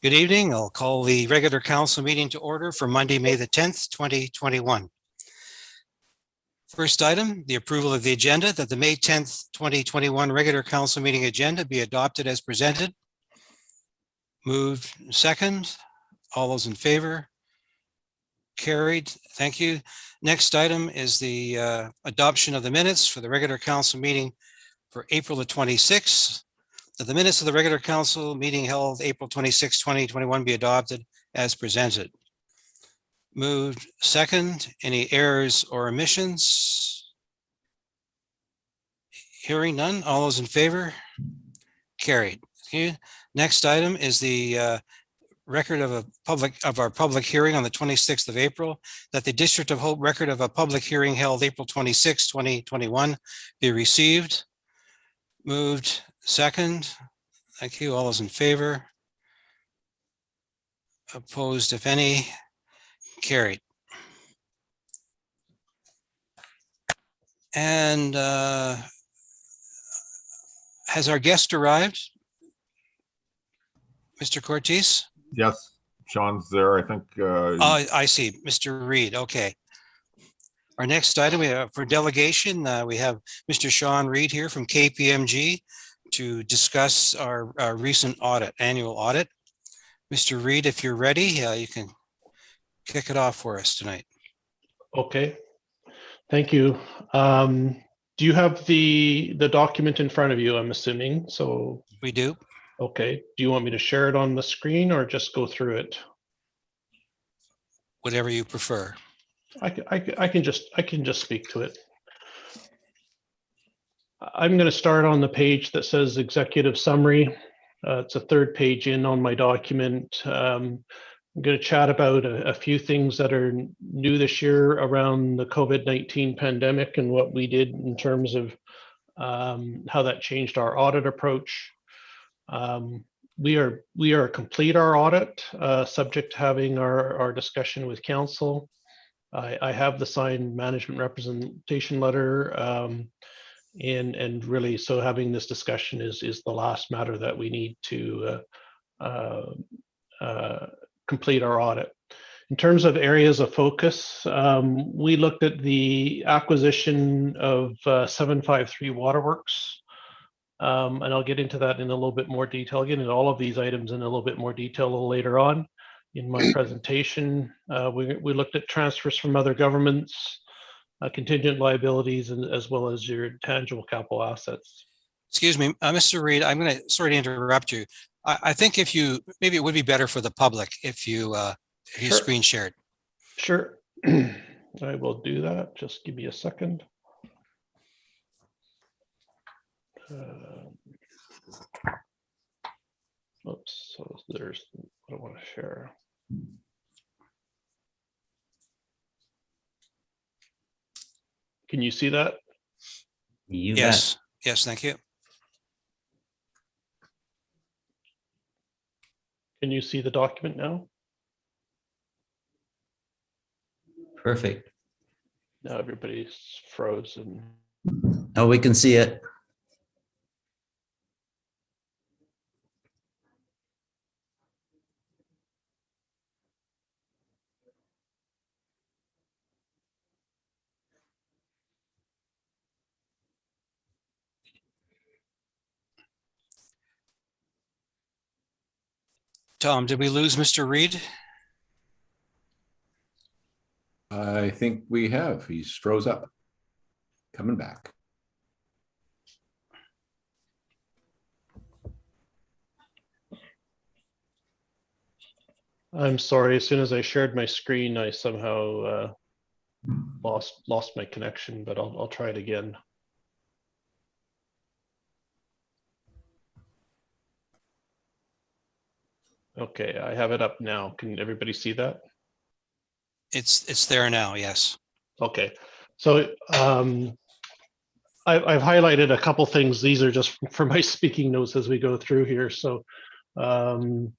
Good evening. I'll call the regular council meeting to order for Monday, May the 10th, 2021. First item, the approval of the agenda, that the May 10th, 2021 regular council meeting agenda be adopted as presented. Moved second. All those in favor? Carried. Thank you. Next item is the adoption of the minutes for the regular council meeting for April the 26th. That the minutes of the regular council meeting held April 26, 2021 be adopted as presented. Moved second. Any errors or omissions? Hearing none. All those in favor? Carried. Okay. Next item is the record of our public hearing on the 26th of April, that the District of Hope record of a public hearing held April 26, 2021 be received. Moved second. Thank you. All those in favor? Opposed, if any? Carried. And has our guest arrived? Mr. Cortese? Yes, Sean's there, I think. Oh, I see. Mr. Reed. Okay. Our next item we have for delegation, we have Mr. Sean Reed here from KPMG to discuss our recent annual audit. Mr. Reed, if you're ready, you can kick it off for us tonight. Okay, thank you. Do you have the document in front of you, I'm assuming? So we do. Okay, do you want me to share it on the screen or just go through it? Whatever you prefer. I can just speak to it. I'm going to start on the page that says executive summary. It's a third page in on my document. I'm going to chat about a few things that are new this year around the COVID-19 pandemic and what we did in terms of how that changed our audit approach. We are complete our audit, subject to having our discussion with council. I have the signed management representation letter, and really, so having this discussion is the last matter that we need to complete our audit. In terms of areas of focus, we looked at the acquisition of 753 Waterworks, and I'll get into that in a little bit more detail. I'll get into all of these items in a little bit more detail a little later on in my presentation. We looked at transfers from other governments, contingent liabilities, and as well as your tangible capital assets. Excuse me, Mr. Reed, I'm going to sorry to interrupt you. I think maybe it would be better for the public if you Sure. screen shared. Sure, I will do that. Just give me a second. Oops, so there's what I want to share. Can you see that? Yes. Yes, thank you. Can you see the document now? Perfect. Now everybody's frozen. Oh, we can see it. Tom, did we lose Mr. Reed? I think we have. He's froze up. Coming back. I'm sorry, as soon as I shared my screen, I somehow lost my connection, but I'll try it again. Okay, I have it up now. Can everybody see that? It's there now, yes. Okay, so I've highlighted a couple things. These are just for my speaking notes as we go through here. So I'll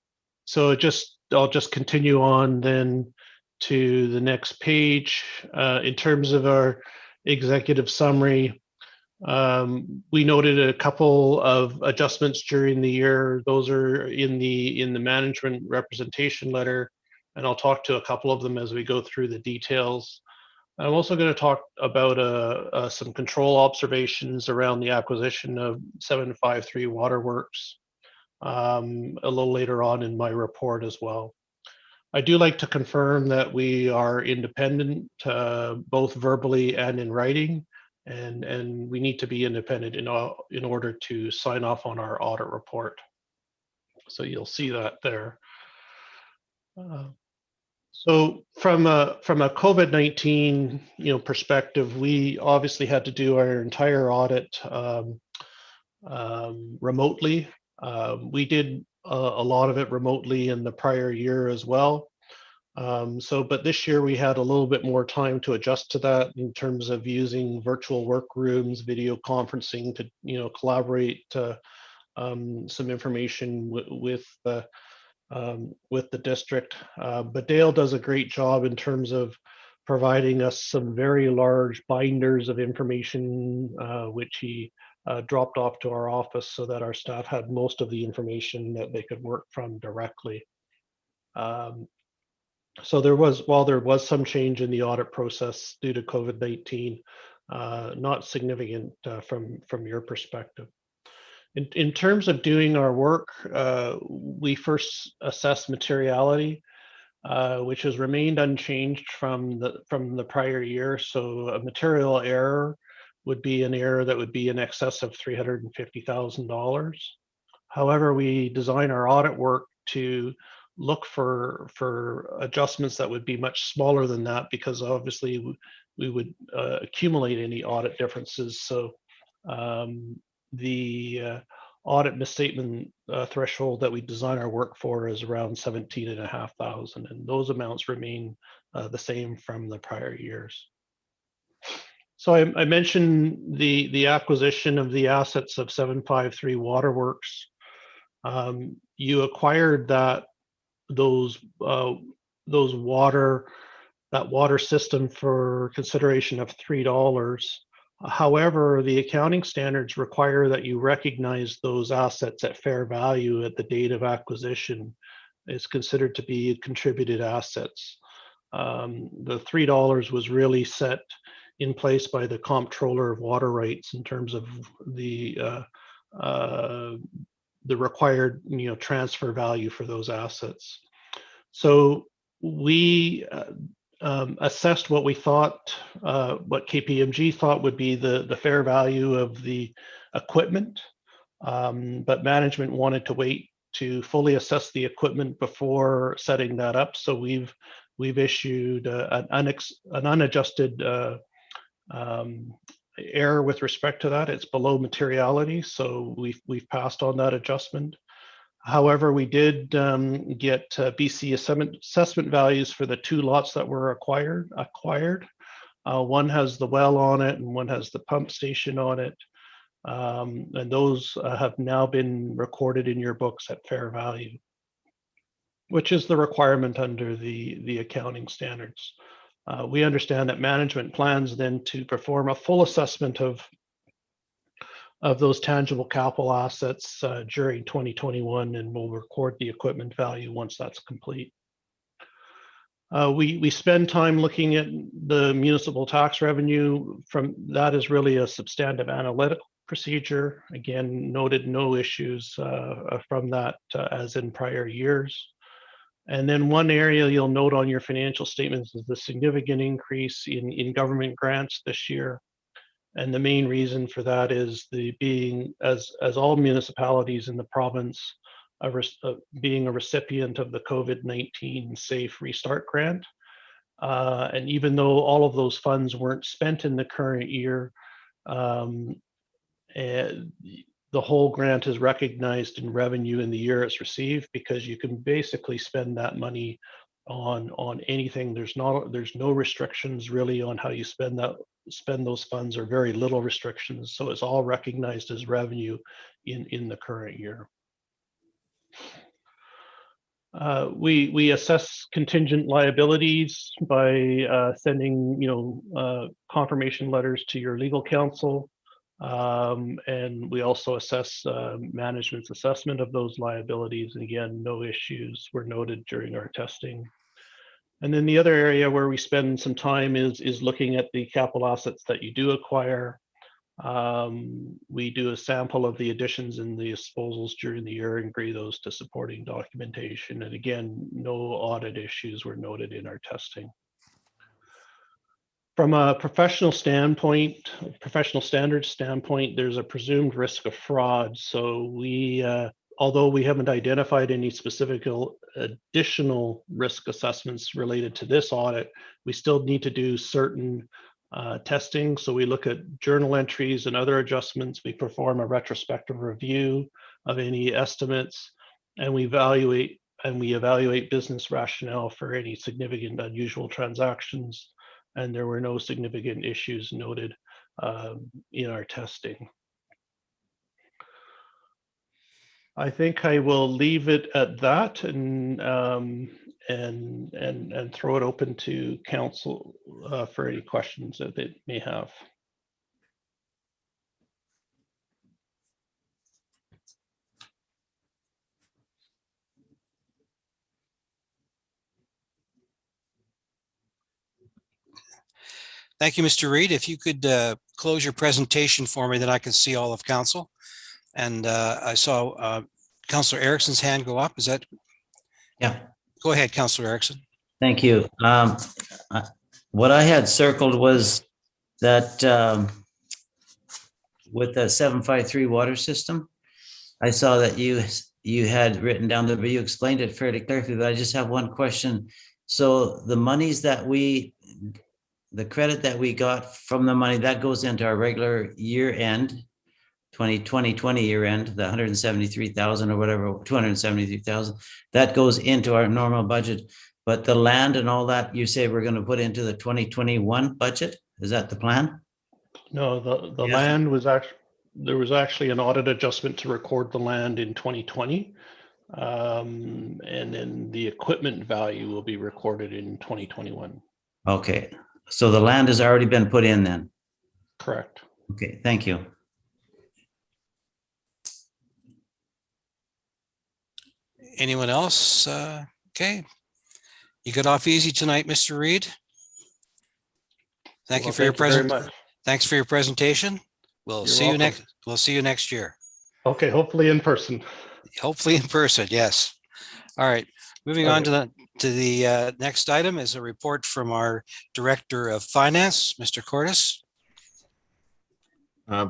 just continue on then to the next page. In terms of our executive summary, We noted a couple of adjustments during the year. Those are in the management representation letter, and I'll talk to a couple of them as we go through the details. I'm also going to talk about some control observations around the acquisition of 753 Waterworks a little later on in my report as well. I do like to confirm that we are independent, both verbally and in writing, and we need to be independent in order to sign off on our audit report. So you'll see that there. So from a COVID-19 perspective, we obviously had to do our entire audit remotely. We did a lot of it remotely in the prior year as well. But this year we had a little bit more time to adjust to that in terms of using virtual workrooms, video conferencing to collaborate some information with the district. But Dale does a great job in terms of providing us some very large binders of information, which he dropped off to our office so that our staff had most of the information that they could work from directly. So while there was some change in the audit process due to COVID-19, not significant from your perspective. In terms of doing our work, we first assess materiality, which has remained unchanged from the prior year. So a material error would be an error that would be in excess of $350,000. However, we design our audit work to look for adjustments that would be much smaller than that, because obviously we would accumulate any audit differences. So the audit misstatement threshold that we design our work for is around 17,500, and those amounts remain the same from the prior years. So I mentioned the acquisition of the assets of 753 Waterworks. You acquired that water system for consideration of $3. However, the accounting standards require that you recognize those assets at fair value at the date of acquisition. It's considered to be contributed assets. The $3 was really set in place by the Comptroller of Water Rights in terms of the required transfer value for those assets. So we assessed what we thought, what KPMG thought would be the fair value of the equipment, but management wanted to wait to fully assess the equipment before setting that up. So we've issued an unadjusted error with respect to that. It's below materiality, so we've passed on that adjustment. However, we did get BC assessment values for the two lots that were acquired. One has the well on it and one has the pump station on it. And those have now been recorded in your books at fair value, which is the requirement under the accounting standards. We understand that management plans then to perform a full assessment of those tangible capital assets during 2021, and we'll record the equipment value once that's complete. We spend time looking at the municipal tax revenue. From that is really a substantive analytical procedure. Again, noted no issues from that as in prior years. And then one area you'll note on your financial statements is the significant increase in government grants this year. And the main reason for that is being, as all municipalities in the province, being a recipient of the COVID-19 Safe Restart Grant. And even though all of those funds weren't spent in the current year, the whole grant is recognized in revenue in the year it's received, because you can basically spend that money on anything. There's no restrictions really on how you spend those funds, or very little restrictions. So it's all recognized as revenue in the current year. We assess contingent liabilities by sending confirmation letters to your legal counsel. And we also assess management's assessment of those liabilities. And again, no issues were noted during our testing. And then the other area where we spend some time is looking at the capital assets that you do acquire. We do a sample of the additions and the disposals during the year and agree those to supporting documentation. And again, no audit issues were noted in our testing. From a professional standpoint, professional standards standpoint, there's a presumed risk of fraud. So we, although we haven't identified any specific additional risk assessments related to this audit, we still need to do certain testing. So we look at journal entries and other adjustments. We perform a retrospective review of any estimates, and we evaluate business rationale for any significant unusual transactions. And there were no significant issues noted in our testing. I think I will leave it at that and throw it open to council for any questions that they may have. Thank you, Mr. Reed. If you could close your presentation for me, then I can see all of council. And I saw Councillor Erickson's hand go up. Is that? Yeah. Go ahead, Councillor Erickson. Thank you. What I had circled was that with the 753 water system, I saw that you had written down there, but you explained it fairly clearly, but I just have one question. So the monies that the credit that we got from the money that goes into our regular year end, 2020 year end, the 173,000 or whatever, 273,000, that goes into our normal budget. But the land and all that, you say we're going to put into the 2021 budget? Is that the plan? No, the Yes. land was actually, there was actually an audit adjustment to record the land in 2020. And then the equipment value will be recorded in 2021. Okay. So the land has already been put in then? Correct. Okay, thank you. Anyone else? Okay. You got off easy tonight, Mr. Reed. Thank you for your presentation. Thanks for your presentation. We'll see you next. We'll see you next year. Okay, hopefully in person. Hopefully in person. Yes. All right. Moving on to the next item is a report from our Director of Finance, Mr. Cortis.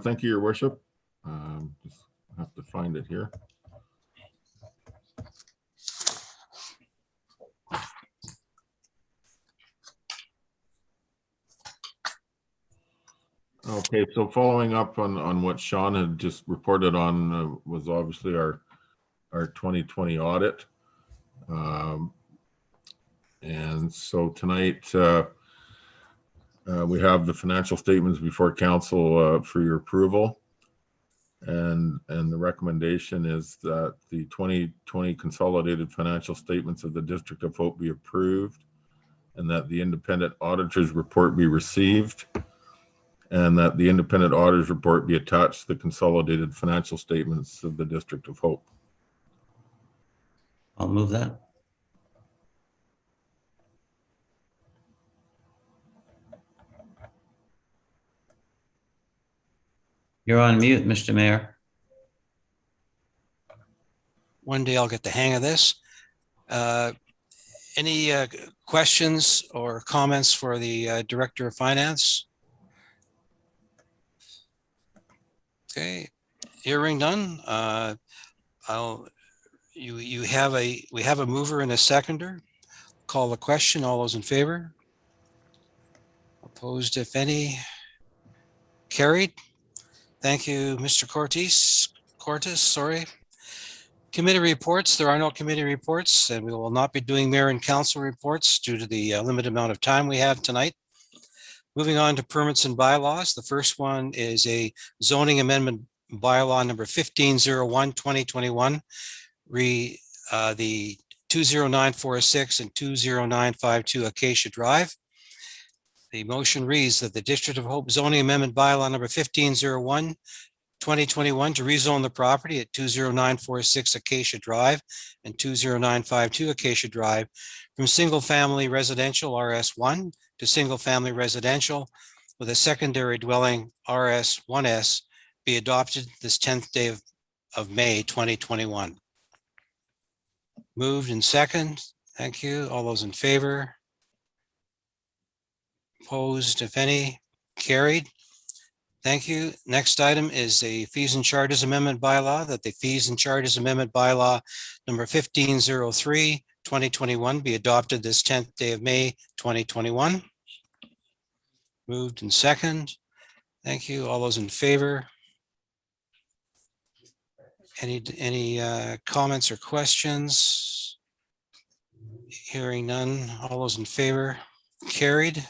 Thank you, Your Worship. Just have to find it here. Okay, so following up on what Sean had just reported on was obviously our 2020 audit. And so tonight we have the financial statements before council for your approval. And the recommendation is that the 2020 consolidated financial statements of the District of Hope be approved, and that the independent auditor's report be received, and that the independent auditor's report be attached to the consolidated financial statements of the District of Hope. I'll move that. You're on mute, Mr. Mayor. One day I'll get the hang of this. Any questions or comments for the Director of Finance? Okay, hearing none. We have a mover and a seconder. Call the question. All those in favor? Opposed, if any? Carried. Thank you, Mr. Cortis, sorry. Committee reports. There are no committee reports, and we will not be doing mayor and council reports due to the limited amount of time we have tonight. Moving on to permits and bylaws. The first one is a zoning amendment bylaw number 1501-2021, the 20946 and 20952 Acacia Drive. The motion reads that the District of Hope zoning amendment bylaw number 1501, 2021 to rezone the property at 20946 Acacia Drive and 20952 Acacia Drive from single-family residential RS1 to single-family residential with a secondary dwelling RS1S be adopted this 10th day of May 2021. Moved and second. Thank you. All those in favor? Opposed, if any? Carried. Thank you. Next item is a fees and charges amendment bylaw, that the fees and charges amendment bylaw number 1503, 2021 be adopted this 10th day of May 2021. Moved and second. Thank you. All those in favor? Any comments or questions? Hearing none. All those in favor? Carried.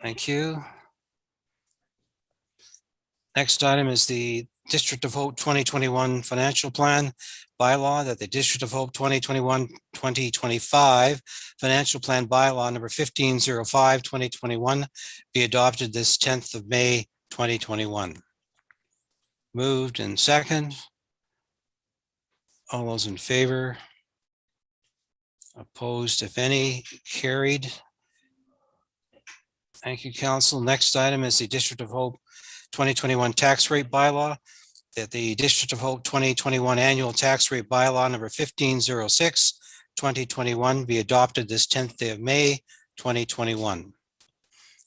Thank you. Next item is the District of Hope 2021 Financial Plan bylaw, that the District of Hope 2021-2025 Financial Plan bylaw number 1505, 2021 be adopted this 10th of May 2021. Moved and second. All those in favor? Opposed, if any? Carried. Thank you, council. Next item is the District of Hope 2021 tax rate bylaw, that the District of Hope 2021 annual tax rate bylaw number 1506, 2021 be adopted this 10th day of May 2021.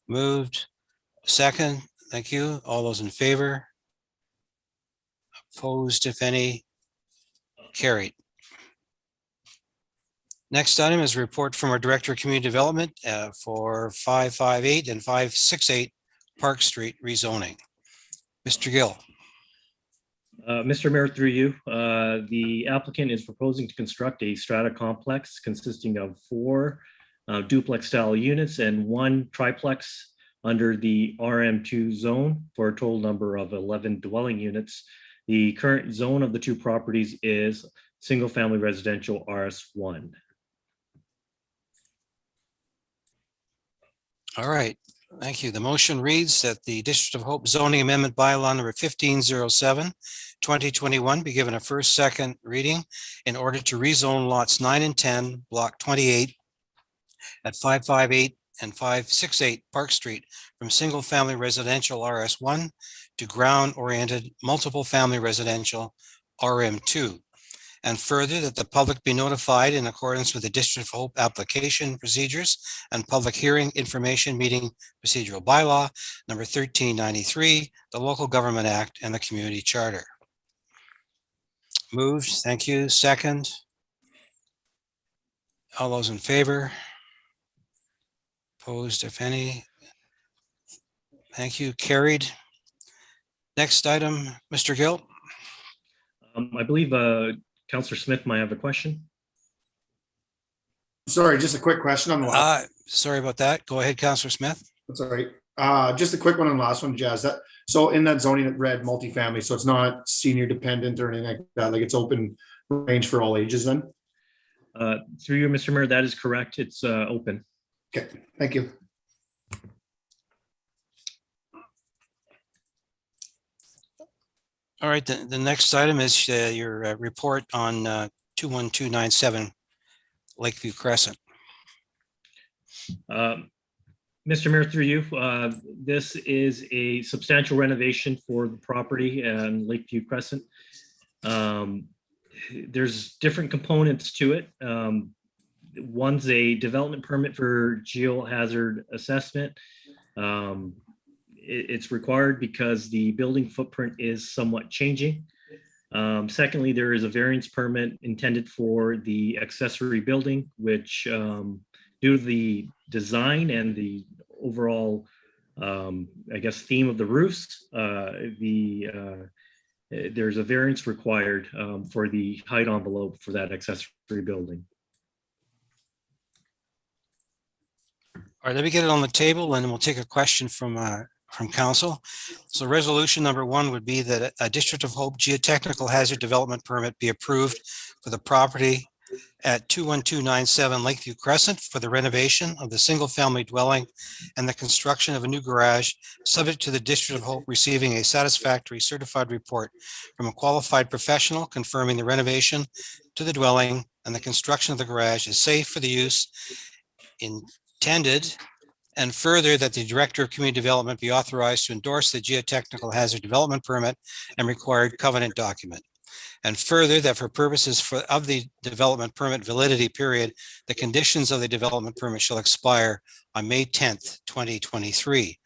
Moved. Second. Thank you. All those in favor? Opposed, if any? Carried. Next item is a report from our Director of Community Development for 558 and 568 Park Street rezoning. Mr. Gill. Mr. Mayor, through you, the applicant is proposing to construct a strata complex consisting of 4 duplex style units and 1 triplex under the RM2 zone for a total number of 11 dwelling units. The current zone of the 2 properties is single family residential RS1. All right, thank you. The motion reads that the District of Hope zoning amendment bylaw number 1507, 2021 be given a first, second reading in order to rezone lots 9 and 10, block 28 at 558 and 568 Park Street from single family residential RS1 to ground oriented multiple family residential RM2. And further, that the public be notified in accordance with the District of Hope application procedures and public hearing information meeting procedural bylaw number 1393, the Local Government Act and the Community Charter. Moved. Thank you. Second. All those in favor? Opposed, if any? Thank you. Carried. Next item, Mr. Gill. I believe Councillor Smith might have a question. Sorry, just a quick question on the last. Sorry about that. Go ahead, Councillor Smith. That's all right. Just a quick one on the last one, Jazz. So in that zoning, it read multifamily, so it's not senior dependent or anything like that. Like it's open range for all ages then? Through you, Mr. Mayor, that is correct. It's open. Okay, thank you. All right, the next item is your report on 21297 Lakeview Crescent. Mr. Mayor, through you, this is a substantial renovation for the property and Lakeview Crescent. There's different components to it. One's a development permit for geohazard assessment. It's required because the building footprint is somewhat changing. Secondly, there is a variance permit intended for the accessory building, which due to the design and the overall, I guess, theme of the roofs, there's a variance required for the height envelope for that accessory building. All right, let me get it on the table and then we'll take a question from council. So resolution number 1 would be that a District of Hope geotechnical hazard development permit be approved for the property at 21297 Lakeview Crescent for the renovation of the single-family dwelling and the construction of a new garage, subject to the District of Hope receiving a satisfactory certified report from a qualified professional confirming the renovation to the dwelling and the construction of the garage is safe for the use intended, and further that the Director of Community Development be authorized to endorse the geotechnical hazard development permit and required covenant document. And further, that for purposes of the development permit validity period, the conditions of the development permit shall expire on May 10th, 2023.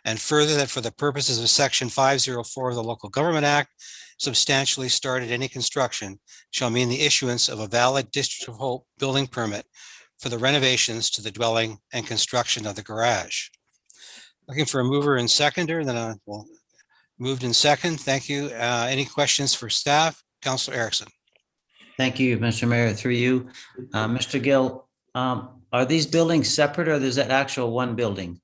And further, that for the purposes of Section 504 of the Local Government Act, substantially started any construction shall mean the issuance of a valid District of Hope building permit for the renovations to the dwelling and construction of the garage. Looking for a mover and seconder, then we'll moved in second. Thank you. Any questions for staff? Councillor Erickson. Thank you, Mr. Mayor, through you. Mr. Gill, are these buildings separate or is that actual one building?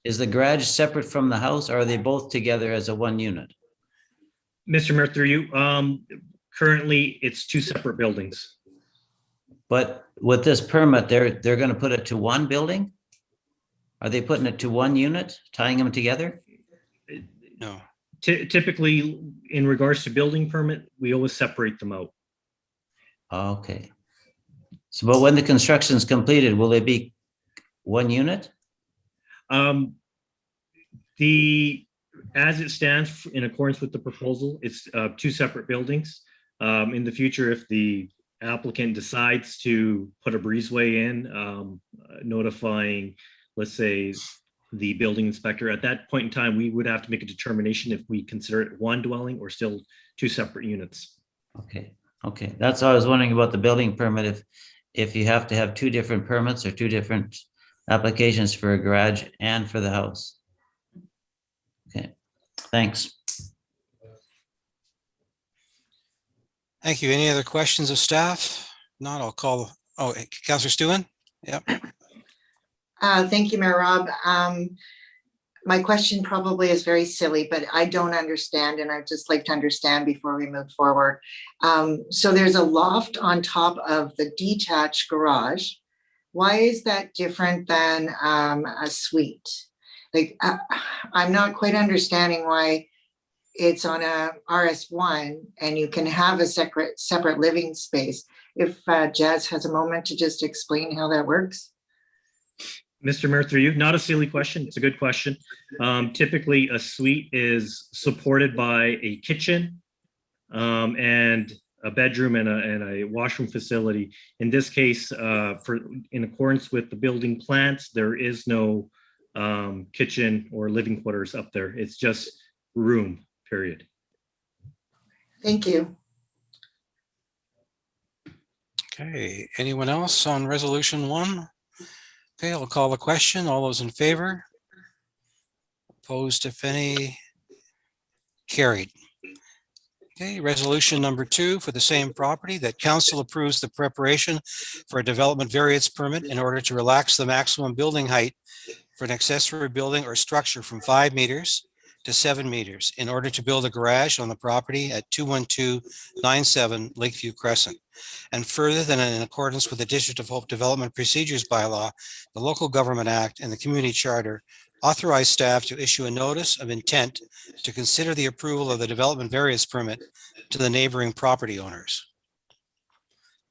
Is the garage separate from the house or are they both together as a one unit? Mr. Mayor, through you, currently it's two separate buildings. But with this permit, they're going to put it to one building? Are they putting it to one unit, tying them together? No. Typically, in regards to building permit, we always separate them out. Okay. So, but when the construction is completed, will it be one unit? As it stands in accordance with the proposal, it's two separate buildings. In the future, if the applicant decides to put a breezeway in, notifying, let's say, the building inspector, at that point in time, we would have to make a determination if we consider it one dwelling or still two separate units. Okay. Okay. That's all I was wondering about the building permit. If you have to have two different permits or two different applications for a garage and for the house. Okay. Thanks. Thank you. Any other questions of staff? Not, I'll call, Councillor Stewart? Yep. Thank you, Mayor Rob. My question probably is very silly, but I don't understand, and I'd just like to understand before we move forward. So there's a loft on top of the detached garage. Why is that different than a suite? Like, I'm not quite understanding why it's on a RS1 and you can have a separate living space. If Jazz has a moment to just explain how that works. Mr. Mayor, through you, not a silly question. It's a good question. Typically, a suite is supported by a kitchen and a bedroom and a washroom facility. In this case, in accordance with the building plans, there is no kitchen or living quarters up there. It's just room, period. Thank you. Okay, anyone else on resolution 1? Okay, I'll call the question. All those in favor? Opposed, if any? Carried. Okay, resolution number 2 for the same property, that council approves the preparation for a development variance permit in order to relax the maximum building height for an accessory building or structure from 5 meters to 7 meters in order to build a garage on the property at 21297 Lakeview Crescent. And further, than in accordance with the District of Hope Development Procedures Bylaw, the Local Government Act, and the Community Charter, authorize staff to issue a notice of intent to consider the approval of the development variance permit to the neighboring property owners.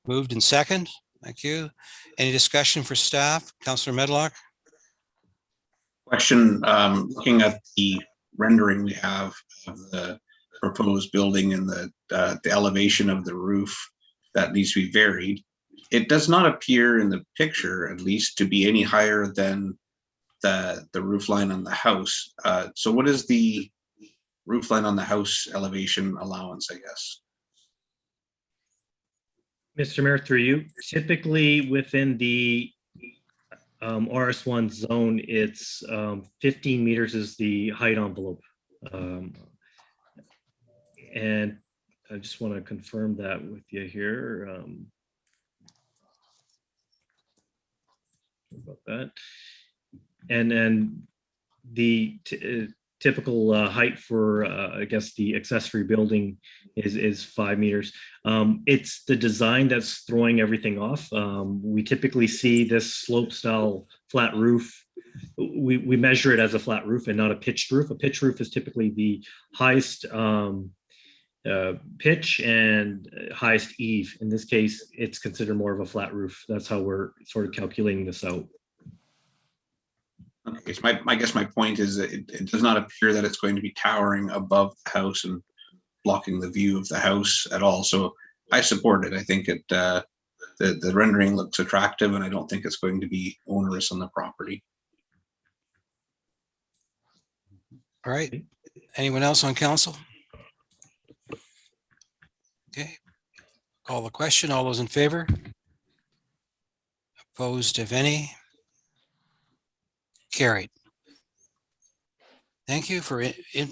Moved in second. Thank you. Any discussion for staff? Councillor Medlock? Question, looking at the rendering we have of the proposed building and the elevation of the roof that needs to be varied, it does not appear in the picture, at least, to be any higher than the roof line on the house. So what is the roof line on the house elevation allowance, I guess? Mr. Mayor, through you, typically within the RS1 zone, it's 15 meters is the height envelope. And I just want to confirm that with you here. About that. And then typical height for, I guess, the accessory building is 5 meters. It's the design that's throwing everything off. We typically see this slope style flat roof. We measure it as a flat roof and not a pitched roof. A pitched roof is typically the highest pitch and highest eave. In this case, it's considered more of a flat roof. That's how we're sort of calculating this out. Okay, so I guess my point is that it does not appear that it's going to be towering above the house and blocking the view of the house at all. So I support it. I think the rendering looks attractive, and I don't think it's going to be onerous on the property. All right. Anyone else on council? Okay. Call the question. All those in favor? Opposed, if any? Carried. Thank you.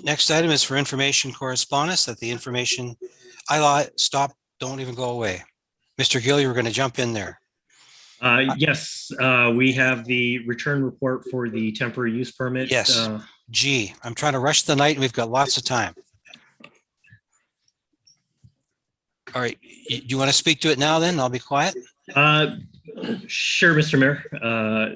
Next item is for information correspondence that the information, stop, don't even go away. Mr. Gill, you were going to jump in there. Yes, we have the return report for the temporary use permit. Yes. Gee, I'm trying to rush the night and we've got lots of time. All right. You want to speak to it now then? I'll be quiet. Sure, Mr. Mayor.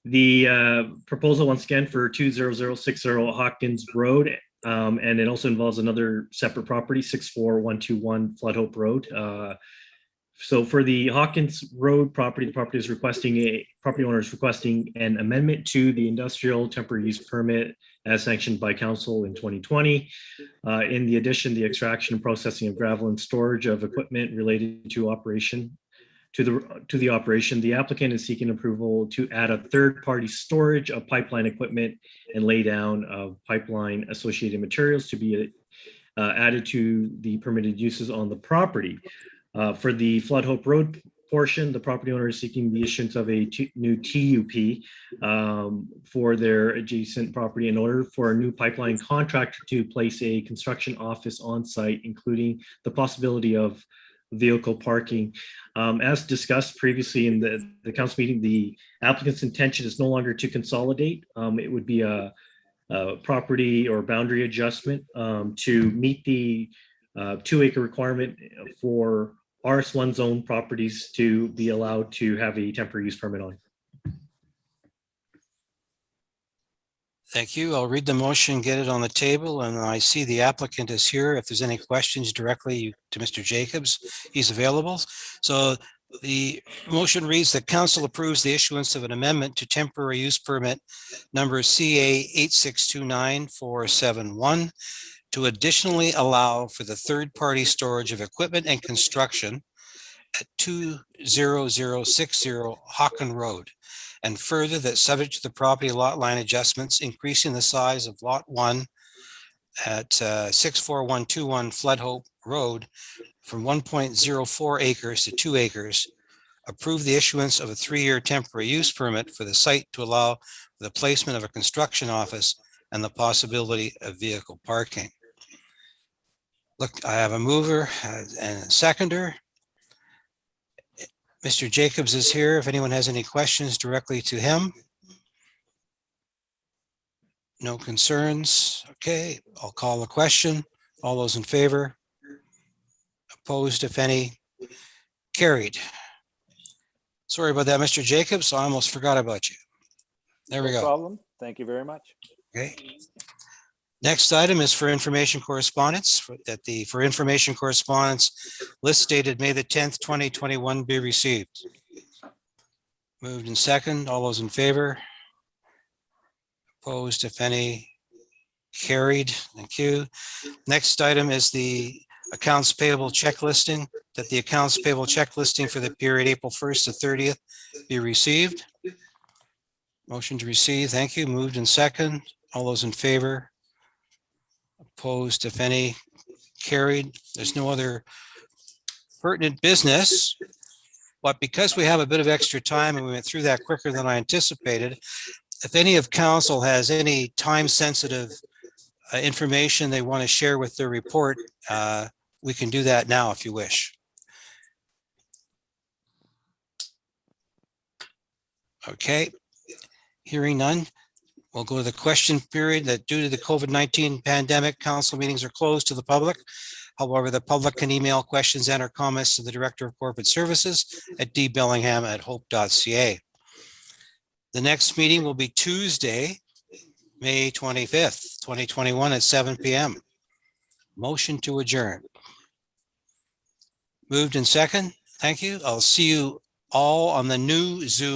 The proposal once again for 20060 Hawkins Road, and it also involves another separate property, 64121 Flood Hope Road. So for the Hawkins Road property, the property owner is requesting an amendment to the industrial temporary use permit as sanctioned by council in 2020. In the addition, the extraction and processing of gravel and storage of equipment related to operation. To the operation, the applicant is seeking approval to add a third-party storage of pipeline equipment and lay down of pipeline associated materials to be added to the permitted uses on the property. For the Flood Hope Road portion, the property owner is seeking the issuance of a new TUP for their adjacent property in order for a new pipeline contractor to place a construction office on site, including the possibility of vehicle parking. As discussed previously in the council meeting, the applicant's intention is no longer to consolidate. It would be a property or boundary adjustment to meet the 2-acre requirement for RS1 zone properties to be allowed to have a temporary use permit on. Thank you. I'll read the motion, get it on the table, and I see the applicant is here. If there's any questions directly to Mr. Jacobs, he's available. So the motion reads that council approves the issuance of an amendment to temporary use permit number CA 8629471 to additionally allow for the third-party storage of equipment and construction at 20060 Hawken Road. And further, that subject to the property lot line adjustments, increasing the size of lot 1 at 64121 Flood Hope Road from 1.04 acres to 2 acres, approve the issuance of a 3-year temporary use permit for the site to allow for the placement of a construction office and the possibility of vehicle parking. Look, I have a mover and a seconder. Mr. Jacobs is here. If anyone has any questions directly to him. No concerns. Okay, I'll call the question. All those in favor? Opposed, if any? Carried. Sorry about that, Mr. Jacobs. I almost forgot about you. There we No go. problem. Thank you very much. Okay. Next item is for information correspondence, for information correspondence list dated May the 10th, 2021 be received. Moved and second. All those in favor? Opposed, if any? Carried. Thank you. Next item is the accounts payable check listing, that the accounts payable check listing for the period April 1st to 30th be received. Motion to receive. Thank you. Moved and second. All those in favor? Opposed, if any? Carried. There's no other pertinent business. But because we have a bit of extra time and we went through that quicker than I anticipated, if any of council has any time-sensitive information they want to share with their report, we can do that now if you wish. Okay. Hearing none. We'll go to the question period that due to the COVID-19 pandemic, council meetings are closed to the public. However, the public can email questions and or comments to the Director of Corporate Services at dbellingham@hope.ca. The next meeting will be Tuesday, May 25th, 2021 at 7 p.m. Motion to adjourn. Moved in second. Thank you. I'll see you all on the new Zoom